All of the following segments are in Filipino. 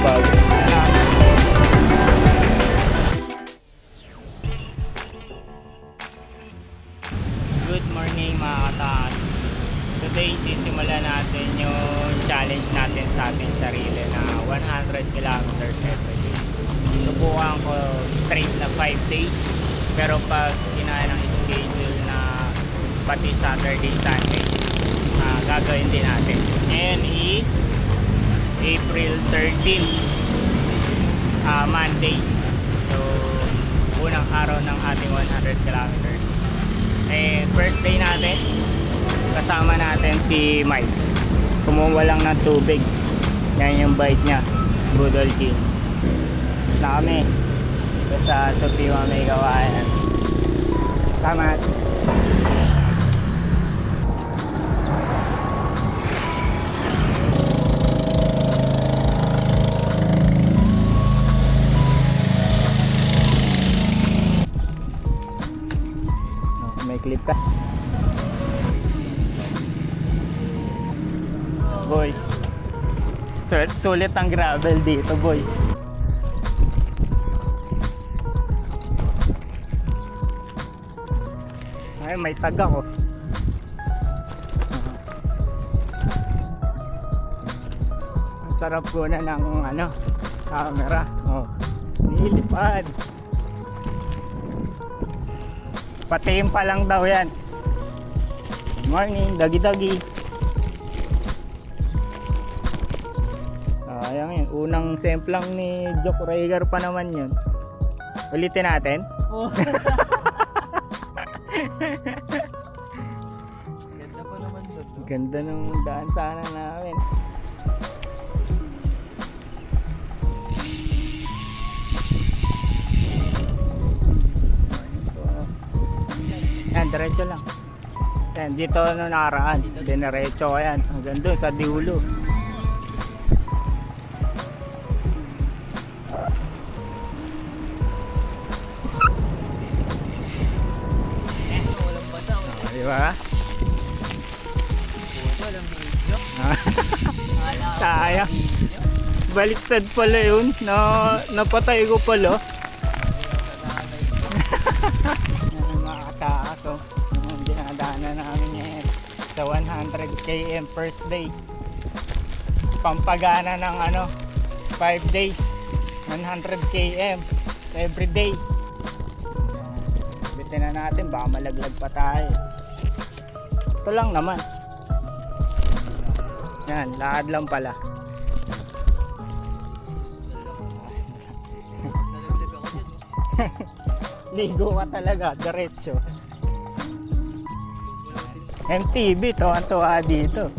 bago. Good morning mga kataas. Today sisimulan natin yung challenge natin sa ating sarili na 100 kilometers every day. Subukan ko straight na 5 days, pero pag kinaya ng schedule na pati Saturday, Sunday, gagawin din natin. Ngayon is April 13, Monday. So unang araw ng ating 100 kilometers. First day natin, kasama natin si Miles. Kumuha lang ng tubig. Yan yung bike niya, Budol King. Tapos na kami sa Sotiwa may gawain. Tama. May clip ka. Boy, sulit ang gravel dito, boy. Ay, may tag ako. Ang sarap ko na ng camera. Oh, nilipad. Patiin pa lang daw yan. Good morning, dagi-dagi. Ayan yun, unang semplang ni Joke Rhaegar pa naman yun. Ulitin natin. Oh. Ganda pa naman doon. Ganda ng daan sana namin. Yan, diretso lang. Yan, dito nakaraan. Dinerecho ko yan. Hanggang doon sa Diulo. Diba? Walang video. Sayang. Baliktad pala yun. Napatay ko pala. Mga kataas, oh. Yung dinadaanan namin ngayon sa 100 km first day. Pampagana ng 5 days. 100 km every day. Bitin na natin, baka malaglag pa tayo. Ito lang naman. Yan, lakad lang pala. Ligo ka talaga, diretso. MTV, tuwa-tuwa dito.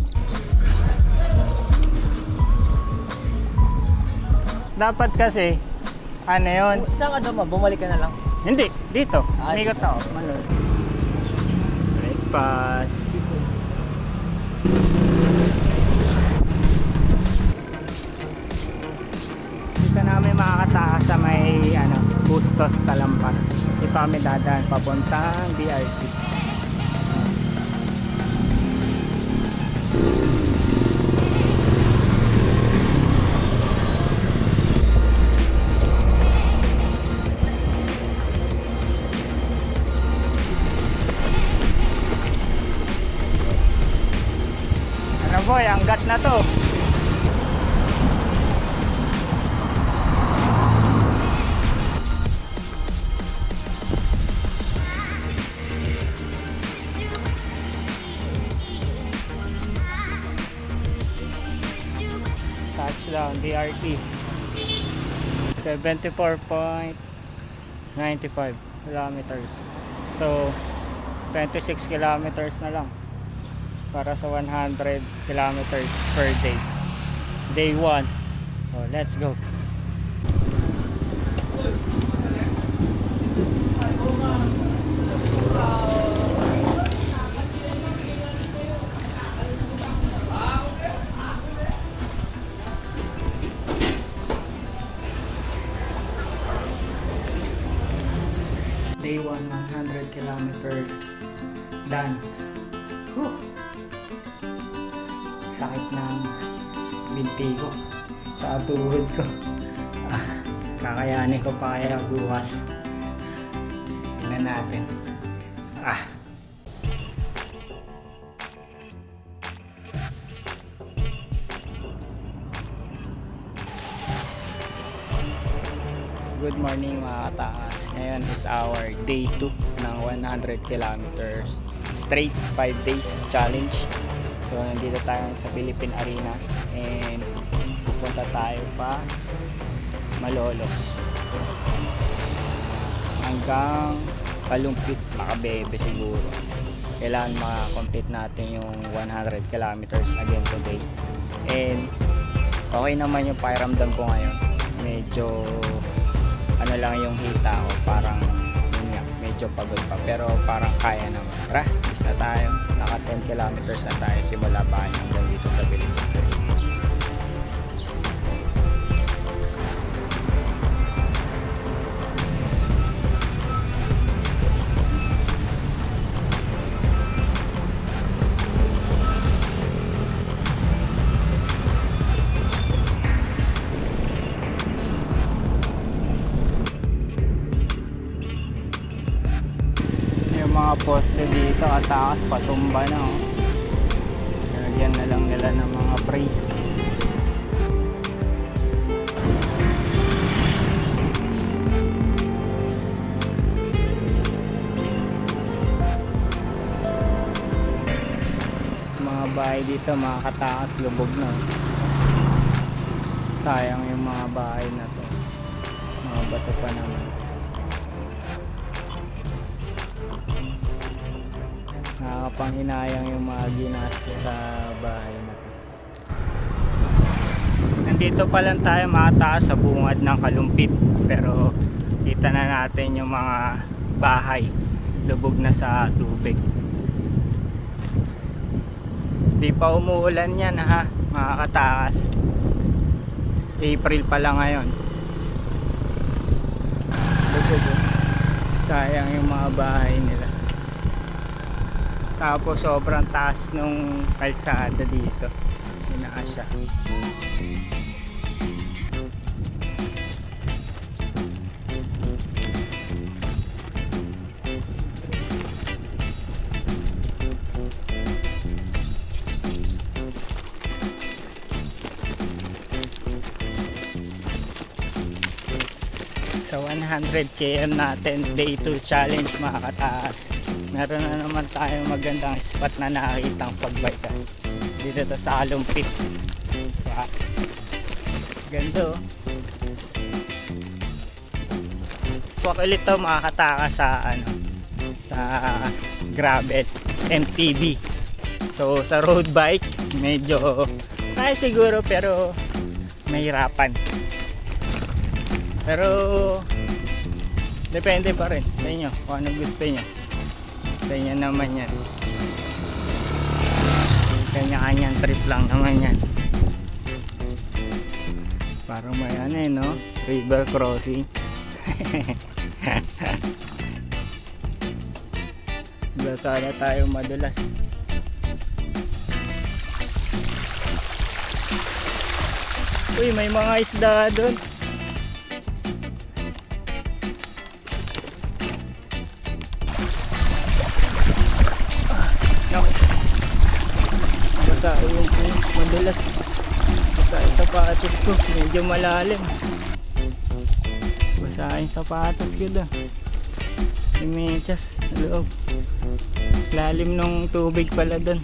Dapat kasi, yun? Saan ka doon? Bumalik ka na lang. Hindi, dito. Umigot Dito. ako. Manood. Breakfast. Dito namin makakataas sa may Bustos, Talampas. Dito kami dadaan papuntang BRT. Boy, anggat na to. Touchdown, DRT 74.95 kilometers. So 26 kilometers na lang para sa 100 kilometers per day. Day 1. Oh, let's go. Day 1, 100 kilometer done. Whew. Sakit ng binti ko. sa tuhod ko. Kakayanin ko pa kaya bukas. Tingnan natin. Good morning mga kataas. Ngayon is our day 2 ng 100 kilometers straight 5 days challenge. So nandito tayo sa Philippine Arena and pupunta tayo pa Malolos hanggang Kalumpit, Makabebe siguro. Kailangan ma-complete natin yung 100 kilometers again today. And okay naman yung pakiramdam ko ngayon. Medyo ano lang yung hita ko, parang yun nga, medyo pagod pa, pero parang kaya naman. Tara, is na tayo. Naka 10 kilometers na tayo simula pa hanggang dito sa Pilipinas. Mga poste dito atakas patumba na oh. Lagyan na lang nila ng mga brace. Mga bahay dito mga katakas lubog na oh. Sayang yung mga bahay na to, mga bato pa naman. Nakakapanghinayang yung mga ginastos sa bahay na to. Nandito pa lang tayo mataas sa bungad ng Kalumpit, pero kita na natin yung mga bahay lubog na sa tubig. Di pa umuulan yan ha mga katakas. April pa lang ngayon. Lubog oh. Sayang yung mga bahay nila. Tapos sobrang taas nung kalsada dito. Inaas siya. Sa 100 km natin day 2 challenge mga kataas, meron na naman tayong magandang spot na nakakitang pagbikan dito to sa Kalumpit. Diba? Ganda oh. Swak ulit to mga katakas sa sa gravel MTB. So sa road bike medyo kaya siguro pero mahirapan. Pero depende pa rin sa inyo kung ano gusto nyo. Sa inyo naman yan. Kanya-kanyang trip lang naman yan. Parang may ano eh no, river crossing. Diba sana tayo madulas. Uy, may mga isda doon. Basa yung madulas. Basa yung sapatos ko, medyo malalim. Basa yung sapatos ko doon. Yung medyas sa loob. Lalim nung tubig pala doon.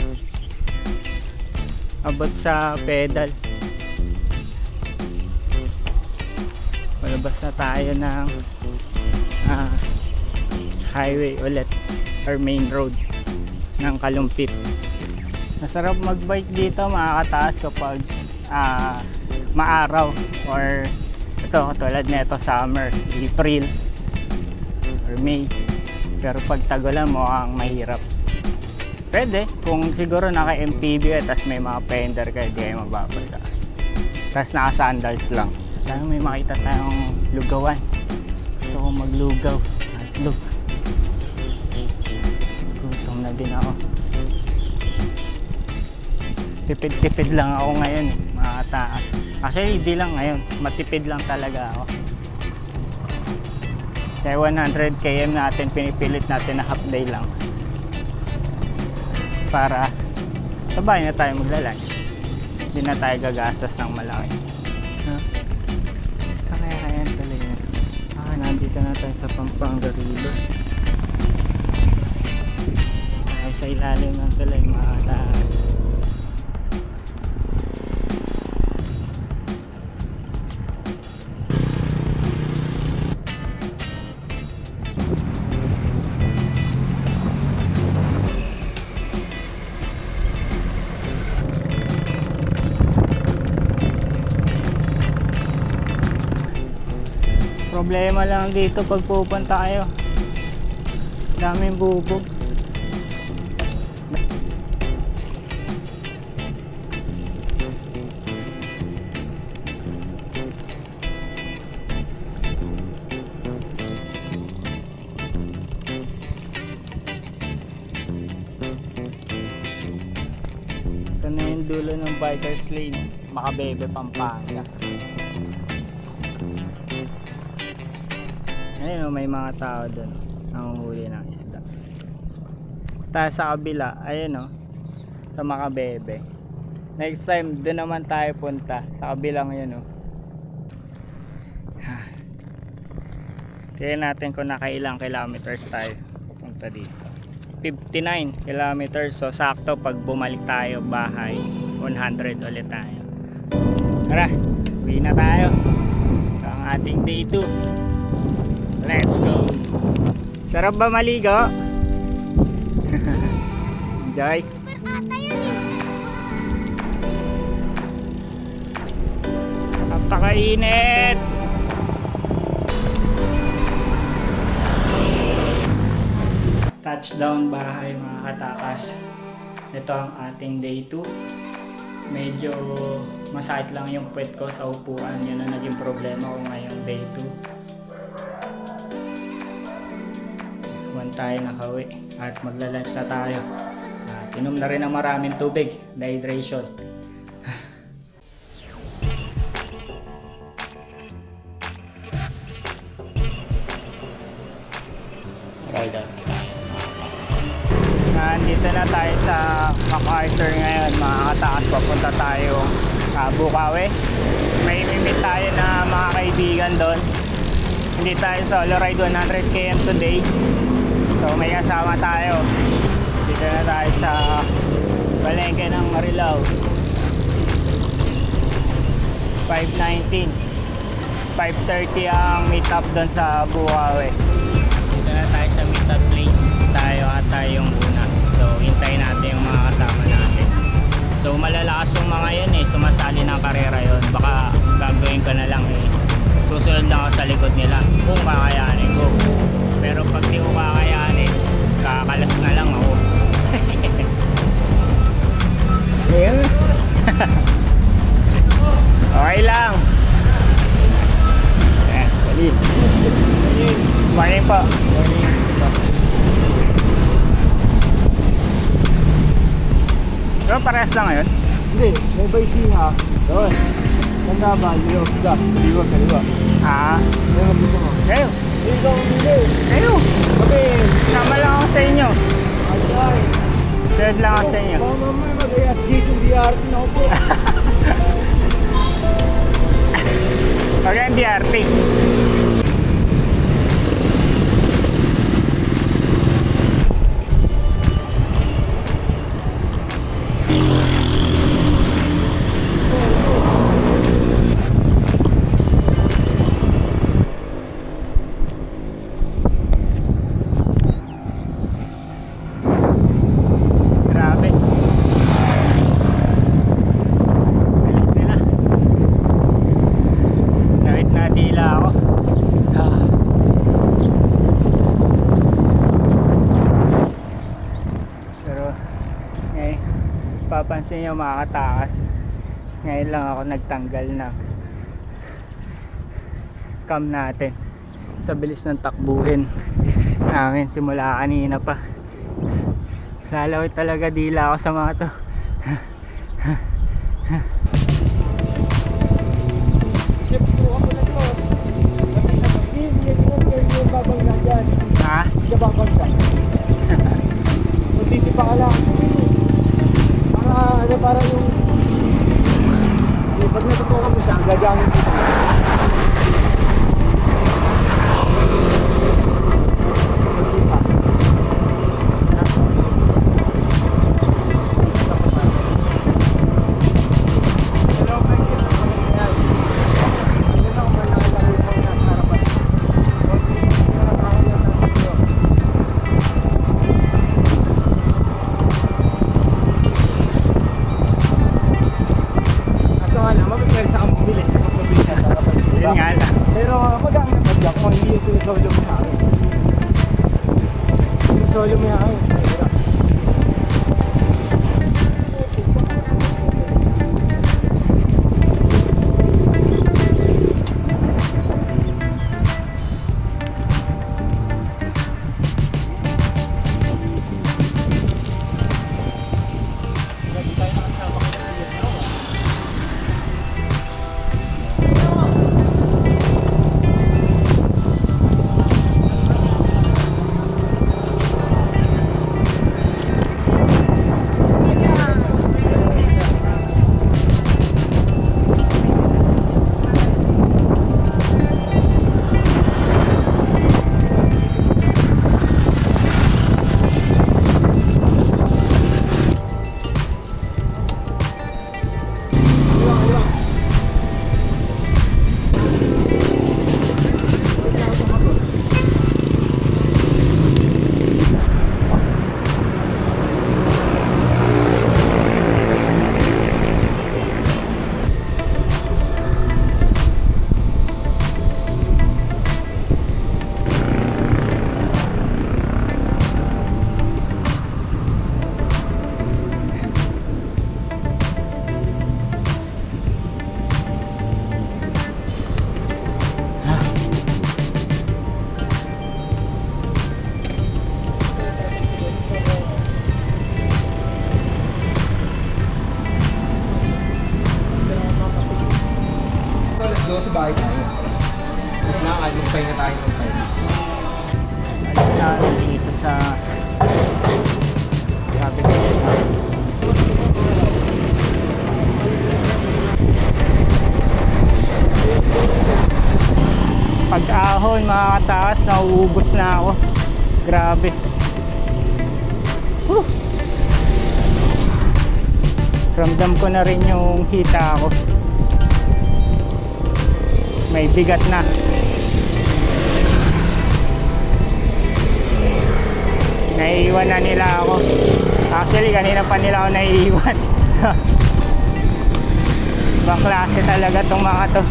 Abot sa pedal. Palabas na tayo ng highway ulit or main road ng Kalumpit. Masarap magbike dito mga kataas kapag maaraw or ito tulad nito summer, April or May. Pero pag tagulan mukhang mahirap. Pwede kung siguro naka MTB at may mga fender kayo, di kayo mababasa. Tapos naka sandals lang. Sana may makita tayong lugawan. Gusto ko maglugaw. Look, gutom na din ako. Tipid-tipid lang ako ngayon mga kataas. Actually, hindi lang ngayon. Matipid lang talaga ako. Kaya 100 km natin, pinipilit natin na half day lang. Para sabay na tayo magla-lunch. Hindi na tayo gagastos ng malaki. Saan kaya talaga yun? Nandito na tayo sa Pampanga River. Ay, sa ilalim ng tulay mataas. Problema lang dito pag pupunta kayo. Daming bubog. Ito na yung dulo ng bikers lane, Makabebe, Pampanga. Ayun, may mga tao doon nanguhuli ng isda. Tayo sa kabila, ayun sa Makabebe. Next time doon naman tayo punta sa kabilang yun. Kaya natin kung nakailang kilometers tayo pupunta dito. 59 kilometers, so sakto pag bumalik tayo bahay 100 ulit tayo. Tara, uwi na tayo. Ito ang ating day 2. Let's go. Sarap ba maligo? Enjoy. Napakainit. Touchdown bahay mga katakas. Ito ang ating day 2. Medyo masakit lang yung puwet ko sa upuan. Yun ang naging problema ko ngayong day 2. Tayo nakauwi at magla-lunch na tayo. Inom na rin ng maraming tubig, dehydration. Nandito na tayo sa MacArthur ngayon, mga katakas. Papunta tayo Bukawi. May imimit tayo na mga kaibigan doon. Hindi tayo solo ride 100 km today. So may kasama tayo. Dito na tayo sa palengke ng Marilao. 5:19. 5:30 ang meet up doon sa Bukawi. Dito na tayo sa meet up place. Tayo at tayong una. So hintayin natin yung mga kasama natin. So malalakas yung mga yan sumasali ng karera yon. Baka gagawin ko na lang susunod lang ako sa likod nila kung kakayanin ko. Pero pag di ko kakayanin, kakalas na lang ako. Okay lang. Morning. Morning po. Morning. Pero parehas lang ngayon? Hindi, may baising ha. Doon. Tanda ba? Kaliwa. Ayun, gusto mo. Kayo. Ikaw ang hindi. Kayo. Okay. Sama lang ako sa inyo. Ay, Sunod lang ako sa inyo. baka mamaya mag-ayas Jason DRT na ako po. Okay, ang DRT. Grabe. Alis nila. Kahit nadila ako. Pero ngayon, papansin nyo mga katakas, ngayon lang ako nagtanggal ng cam natin sa bilis ng takbuhin namin simula kanina pa. Lalawit talaga dila ako sa mga to. babangga dyan. Ha? Hindi ka babangga. Magtitipa ka lang. Para yung... Pag natutukan mo siya, gagawin mo siya. Yun nga lang. Pero magaan naman dyan kung hindi yung sinisolo mo na akin. Sinisolo mo na akin. Doon sa bahay tayo. Mas nakakalimpay na tayo ng tayo. Alis natin dito sa traffic light. Pag-ahon mga kataas, nauubos na ako. Grabe. Whew. Ramdam ko na rin yung hita ko. May bigat na. Naiiwan na nila ako. Actually, kanina pa nila ako naiiwan. Ibang klase talaga tong mga to.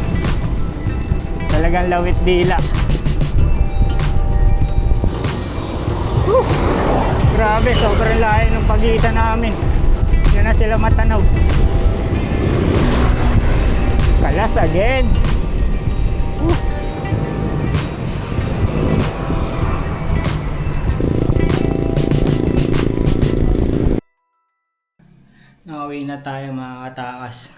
Talagang lawit dila. Grabe, sobrang layo ng pagitan namin. Yun na sila matanaw. Kalas again. Nakauwi na tayo mga katakas.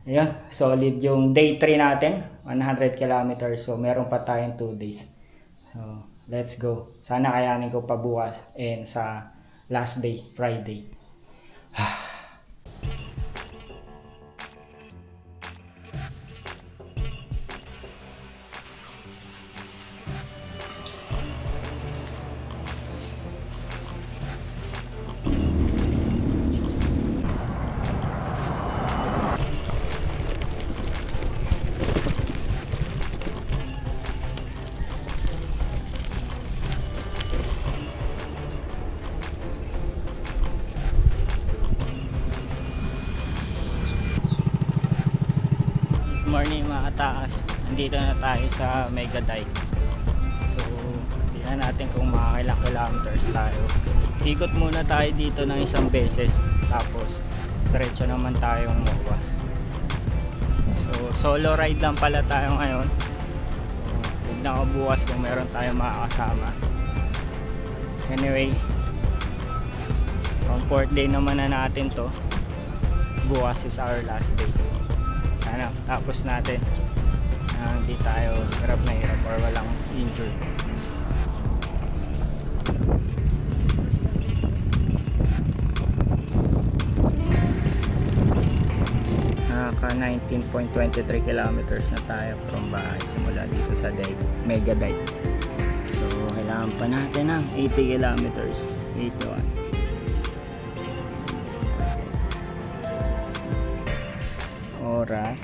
Ayan, solid yung day 3 natin, 100 kilometers. So meron pa tayong 2 days. So let's go. Sana kayanin ko pa bukas and sa last day, Friday. Morning mga kataas, nandito na tayo sa Mega Dike. So tingnan natin kung makakailang kilometers tayo. Ikot muna tayo dito ng isang beses, tapos diretso naman tayong MOA. So solo ride lang pala tayo ngayon. Tignan ko bukas kung meron tayong makakasama. Anyway, comfort day naman na natin to. Bukas is our last day. Ano, tapos natin hindi tayo hirap na hirap or walang injured. Naka 19.23 kilometers na tayo from bahay simula dito sa Mega Dike. So kailangan pa natin ng 80 kilometers. 81. Oras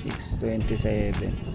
6:27.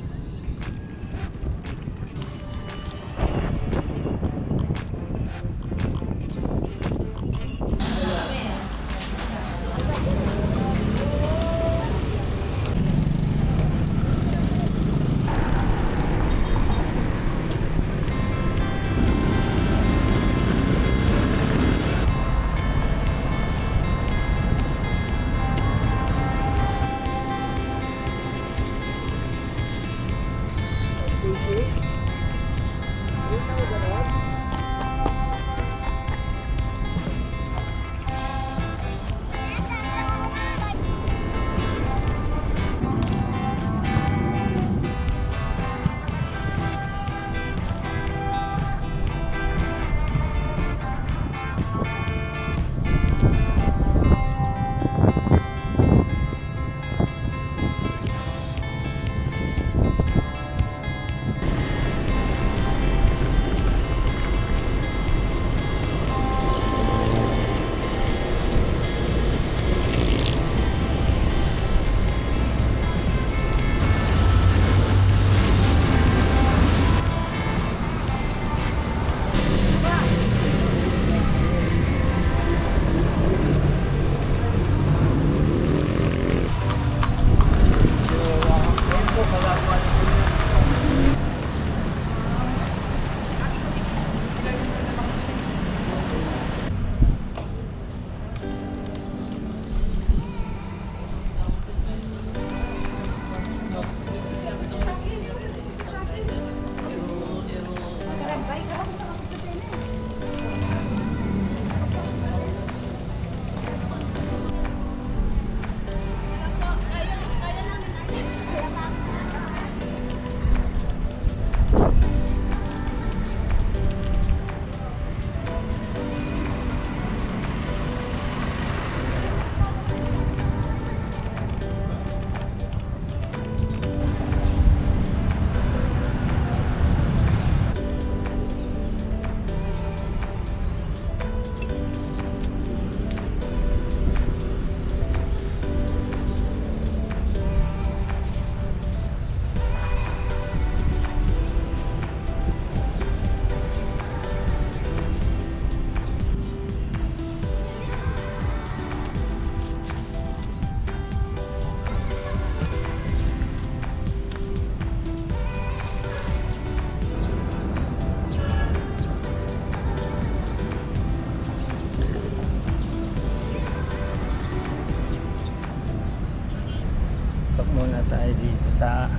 Pasok muna tayo dito sa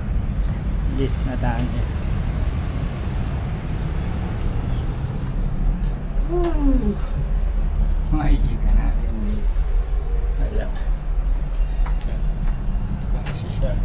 gate na daan. Makikita natin dito. Wala. Kasi siya.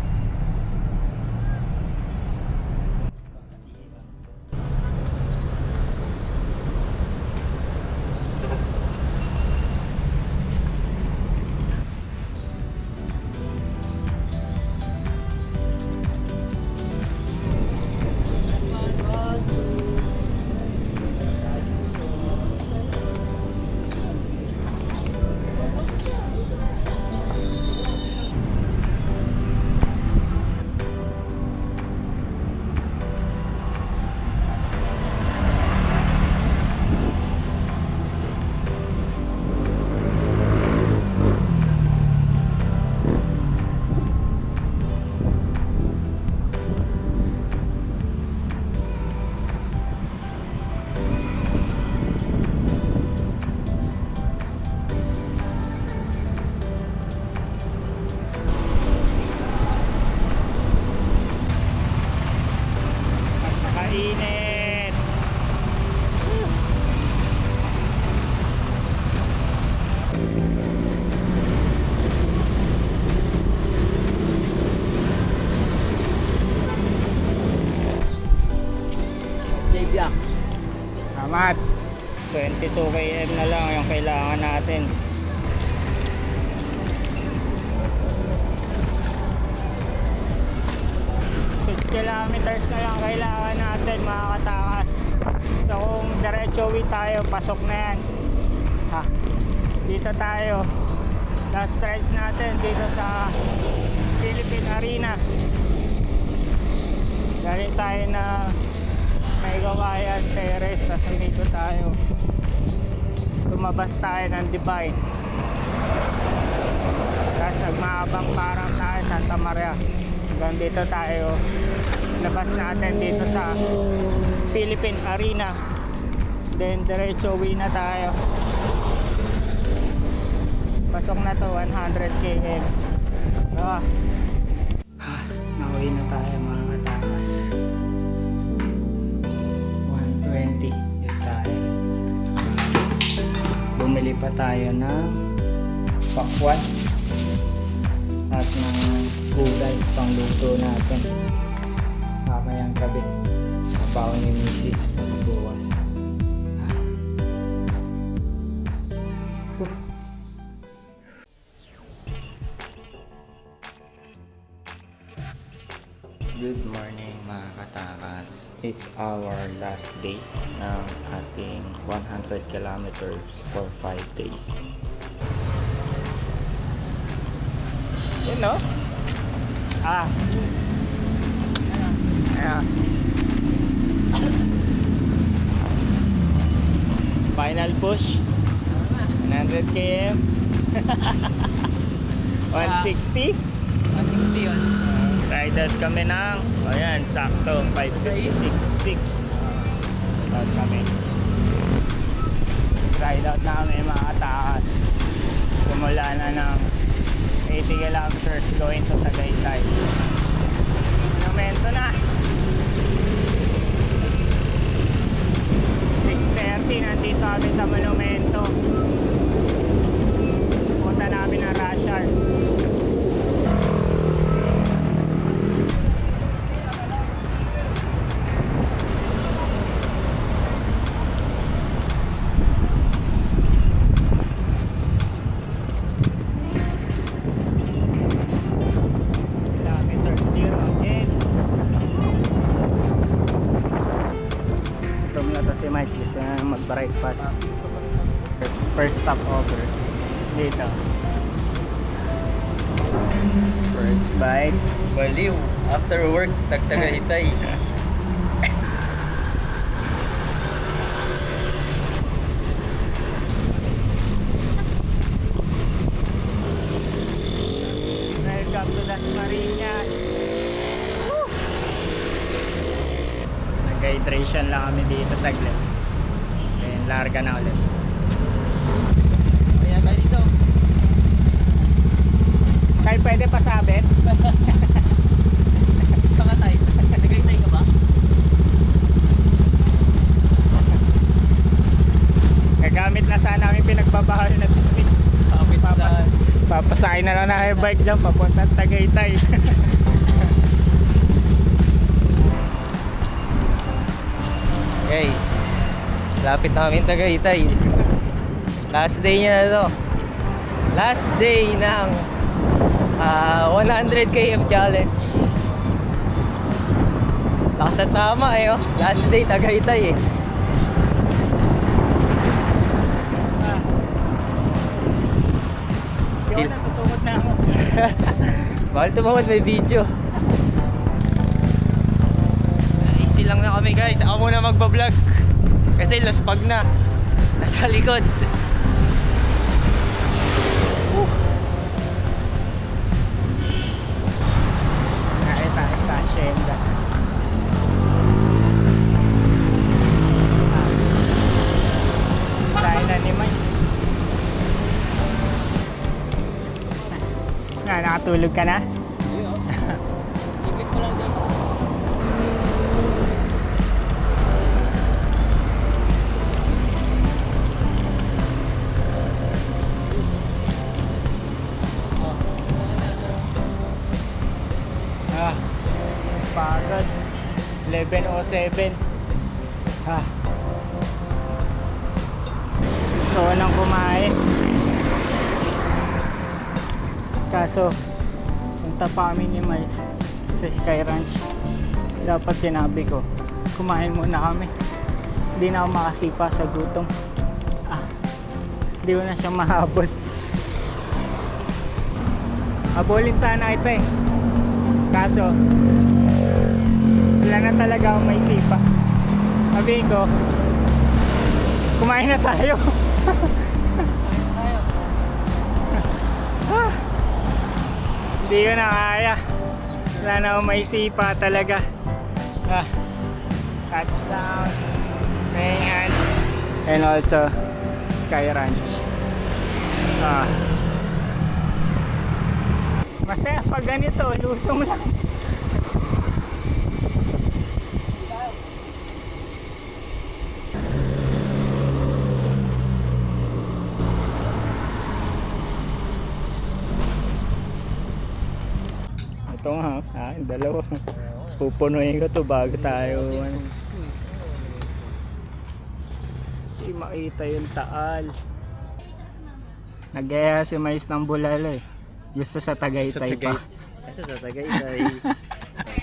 2 km na lang yung kailangan natin. 6 kilometers na lang kailangan natin mga katakas. So kung diretso tayo, pasok na yan. Ha, dito tayo. Last stretch natin dito sa Philippine Arena. Galing tayo na may gawayan Terrace. Tapos dito tayo. Tumabas tayo ng Divine. Tapos nagmaabang parang tayo Santa Maria. Hanggang dito tayo. Labas natin dito sa Philippine Arena. Then diretso uwi na tayo. Pasok na to 100 km. Nauwi na tayo mga katakas. 120 yun tayo. Bumili pa tayo ng pakwan at ng gulay pang luto natin mamayang gabi. Kapaw ni Mrs. pagbuwas. Good morning mga katakas. It's our last day ng ating 100 kilometers for 5 days. Yun no? Ayan. Final push 100 km 160 ride out kami ng ayan, sakto 556 out kami ride out namin mga taas simula na ng 80 kilometers going to Tagaytay. Monumento na 6:30 nandito kami sa Monumento. Punta namin ang rush hour. Gusto na mag-breakfast. First stop over dito. First bite. Baliw. After work, Tagaytay. Welcome to Las Marinas. Nag-hydration lang kami dito saglit. Then larga na ulit. Ayan tayo dito. Kaya pwede pasabit? Gusto ka tayo? Tagaytay ka ba? Gagamit na sana kami pinagbabahal na stick. Papasahin na lang na yung bike dyan papunta Tagaytay. Guys, lapit na kami Tagaytay. Last day niya na to. Last day ng 100 km challenge. Lakas na tama eh oh. Last day Tagaytay eh. Di ko natutukot na ako. Bawal tumawad, may video. Easy lang na kami guys. Ako muna magbablog kasi laspag na. Nasa likod. Kaya tayo sa Hacienda. Tayo na ni Mais. Nakatulog ka na? Ibig ko lang dito. Pagod 11:07. gusto ko nang kumain. Kaso, punta pa kami ni Miles sa Sky Ranch. Dapat sinabi ko, kumain muna kami. Hindi na ako makasipa sa gutom. Hindi ko na siya mahabol. Habulin sana ito eh. Kaso, wala na talaga akong may sipa. Sabi ko, kumain na tayo. Hindi ko na kaya. Wala na akong may sipa talaga. Touchdown, playing hands, and also Sky Ranch. Masaya pag ganito, lusong lang. Ito nga, dalawa. Pupunuin ko to bago tayo. Hindi makita yung Taal. Nagaya si Mais ng bulalo eh. Gusto sa Tagaytay pa. Kasi sa Tagaytay.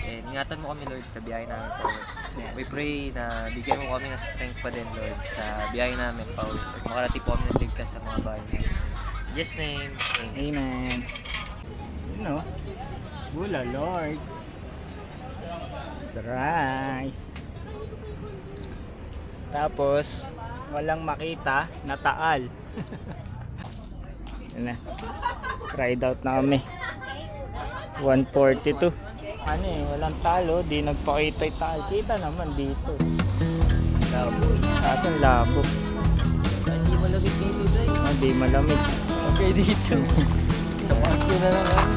And ingatan mo kami, Lord, sa biyahe namin pa. Yes. We pray na bigyan mo kami ng strength pa din, Lord, sa biyahe namin pa. Makarating po kami ng ligtas sa mga bahay namin. In Jesus' name, amen. Amen. You know, bula Lord. It's rice. Tapos, walang makita na Taal. Yan na. Ride out na kami. 142. Ano eh, walang talo. Di nagpakita yung Taal. Kita naman dito. Labo. Asan labo? Hindi malamig dito, guys. Hindi malamig. Okay dito. Sa party na lang kami.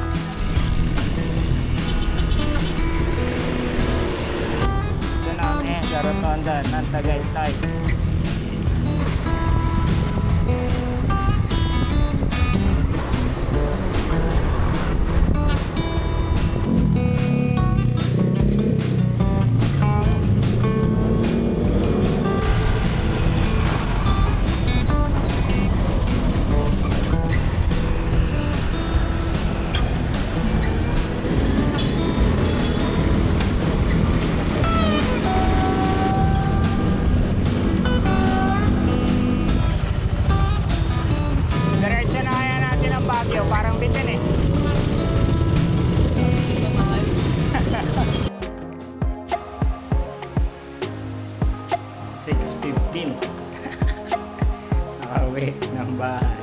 Ito na kami sa rotonda ng Tagaytay. Diretso na kaya natin ang Baguio, parang bitin eh. $6.15 nakauwi ng bahay.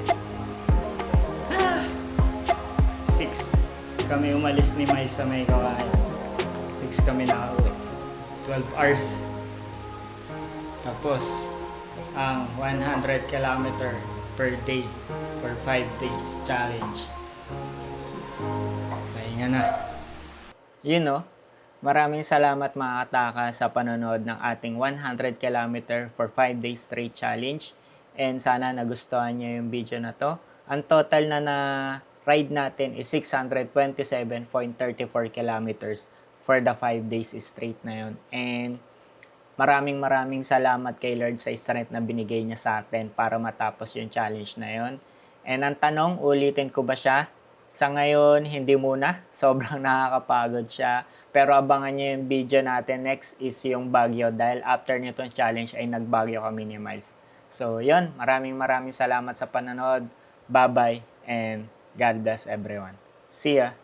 6 kami umalis ni Mai sa may kawain. 6 kami nakauwi. 12 hours. Tapos ang 100 kilometer per day for 5 days challenge. Pahinga na. Yun no, maraming salamat mga kataka sa panonood ng ating 100 km for 5 days straight challenge. And sana nagustuhan nyo yung video na to. Ang total na ride natin is 627.34 kilometers for the 5 days straight na yun. And maraming salamat kay Lord sa strength na binigay niya sa atin para matapos yung challenge na yun. And ang tanong, ulitin ko ba siya? Sa ngayon, hindi muna. Sobrang nakakapagod siya. Pero abangan niyo yung video natin. Next is yung Baguio dahil after nitong challenge ay nag-Baguio kami ni Miles. So, yun. Maraming salamat sa panonood. Bye-bye and God bless everyone. See ya!